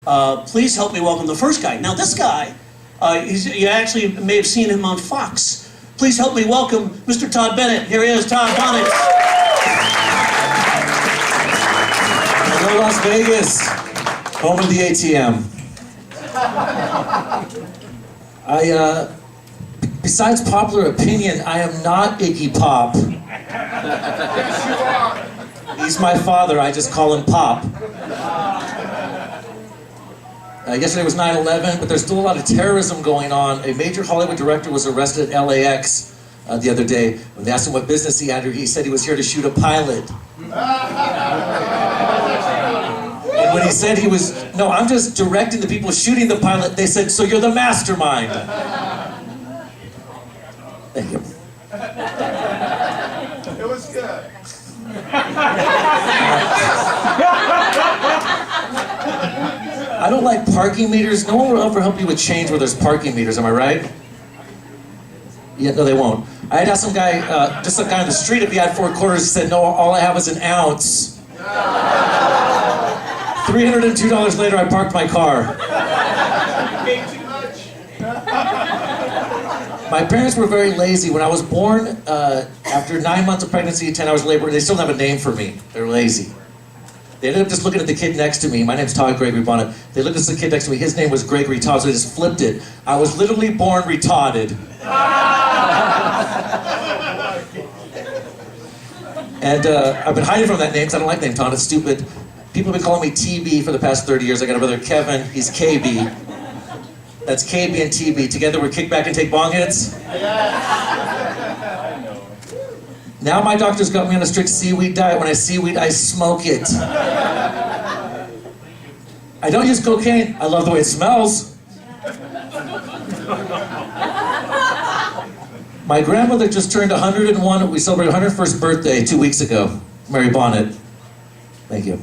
Please help me welcome the first guy. Now this guy, you actually may have seen him on Fox. Please help me welcome Mr. Todd Bennett. Here he is, Todd Bonnet. Hello, Las Vegas, home of the ATM. Besides popular opinion, I am not Iggy Pop. Yes, you are. He's my father, I just call him Pop. Yesterday was 9/11, but there's still a lot of terrorism going on. A major Hollywood director was arrested at LAX the other day. When they asked him what business he had, he said he was here to shoot a pilot. And when he said he was, no, I'm just directing the people shooting the pilot, they said, so you're the mastermind. Thank you. It was good. I don't like parking meters. No one will ever help you with change where there's parking meters, am I right? Yeah, no, they won't. I had asked some guy, just a guy on the street, if he had 4 quarters. He said, no, all I have is an ounce. $302 later, I parked my car. Paid too much. My parents were very lazy. When I was born, after 9 months of pregnancy, 10 hours of labor, they still don't have a name for me. They're lazy. They ended up just looking at the kid next to me. My name's Todd, Gregory, Bonnet. They looked at the kid next to me. His name was Gregory, Todd, so they just flipped it. I was literally born retarded. And I've been hiding from that name because I don't like the name Todd. It's stupid. People have been calling me TB for the past 30 years. I got a brother, Kevin. He's KB. That's KB and TB. Together we kick back and take bong hits. Now my doctor's got me on a strict seaweed diet. When I see weed, I smoke it. I don't use cocaine. I love the way it smells. My grandmother just turned 101. We celebrated her 101st birthday 2 weeks ago. Mary Bonnet. Thank you.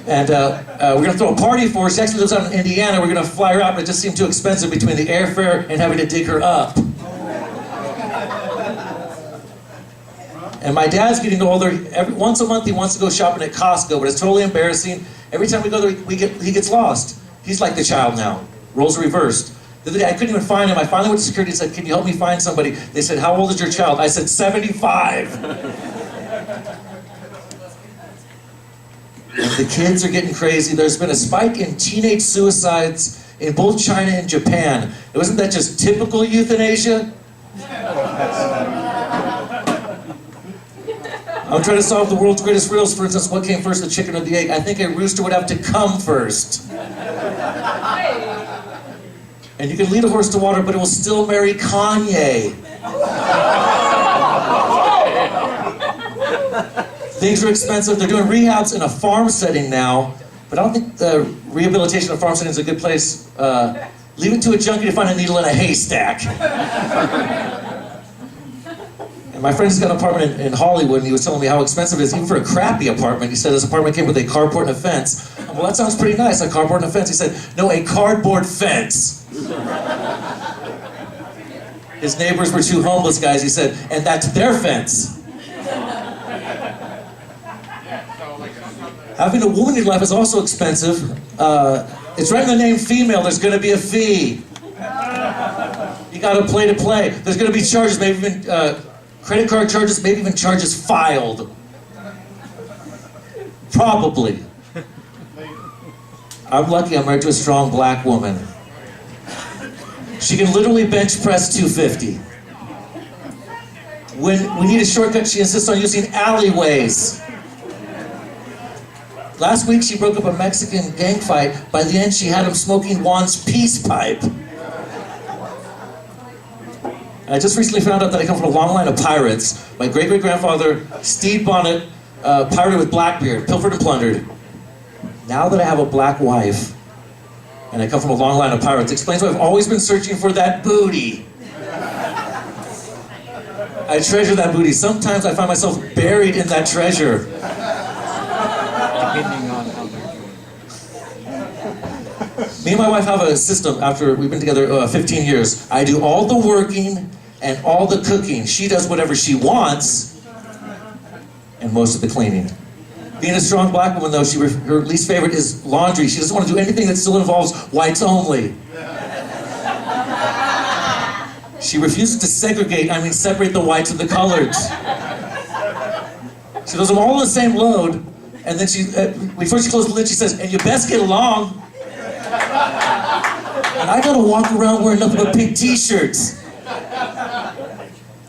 And we're going to throw a party for her. She actually lives out in Indiana. We're going to fly her out, but it just seemed too expensive between the airfare and having to dig her up. And my dad's getting older. Once a month he wants to go shopping at Costco, but it's totally embarrassing. Every time we go there, he gets lost. He's like the child now. Roles reversed. The other day I couldn't even find him. I finally went to security and said, can you help me find somebody? They said, how old is your child? I said, 75. The kids are getting crazy. There's been a spike in teenage suicides in both China and Japan. Wasn't that just typical euthanasia? I'm trying to solve the world's greatest riddles. For instance, what came first, the chicken or the egg? I think a rooster would have to come first. And you can lead a horse to water, but it will still marry Kanye. Things are expensive. They're doing rehabs in a farm setting now, but I don't think the rehabilitation of farm setting is a good place. Leave it to a junkie to find a needle in a haystack. And my friend's got an apartment in Hollywood, and he was telling me how expensive it is, even for a crappy apartment. He said his apartment came with a carport and a fence. Well, that sounds pretty nice, a carport and a fence. He said, no, a cardboard fence. His neighbors were 2 homeless guys, he said, and that's their fence. Having a woman in your life is also expensive. It's right in the name female, there's gonna be a fee. You gotta play to play. There's gonna be charges, maybe even credit card charges, maybe even charges filed. Probably. I'm lucky I'm married to a strong black woman. She can literally bench press 250. When we need a shortcut, she insists on using alleyways. Last week she broke up a Mexican gang fight. By the end she had him smoking Juan's peace pipe. I just recently found out that I come from a long line of pirates. My great-great-grandfather, Steve Bonnet, pirated with Blackbeard, pilfered and plundered. Now that I have a black wife, and I come from a long line of pirates, explains why I've always been searching for that booty. I treasure that booty. Sometimes I find myself buried in that treasure. Depending on how they're doing. Me and my wife have a system after we've been together 15 years. I do all the working and all the cooking. She does whatever she wants and most of the cleaning. Being a strong black woman, though, her least favorite is laundry. She doesn't want to do anything that still involves whites only. She refuses to separate the whites and the coloreds. She does them all in the same load, and then before she closes the lid, she says, "And you best get along." And I gotta walk around wearing nothing but pink t-shirts.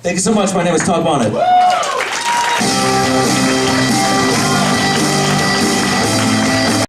Thank you so much. My name is Todd Bonnet.